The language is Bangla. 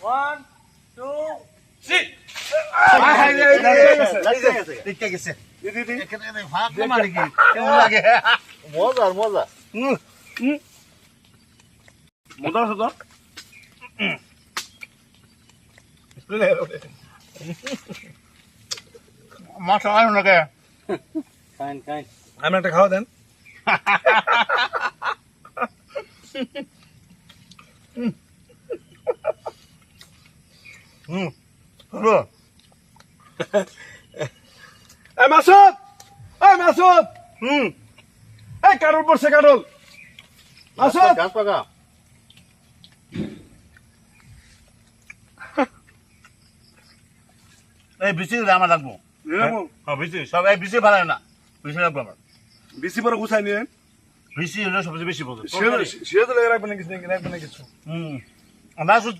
1 2 3 মজা মজা মজা আছে তো মাছ আনো না কে কাইন কাইন আমি একটা খাওয়া দেন হলো এই মাসুদ এই মাসুদ এই কারুল পড়ছে কারুল মাসুদ গাছ পাকা এই বিসি আমার লাগবো হ্যাঁ বিসি সব এই বিসি ভালো না বিসি লাগবো আমার বেশি বড় গুছাই নিয়ে বিসি হলো সবচেয়ে বেশি পছন্দ সে তো রাখবেন না কিছু রাখবেন না কিছু আমরা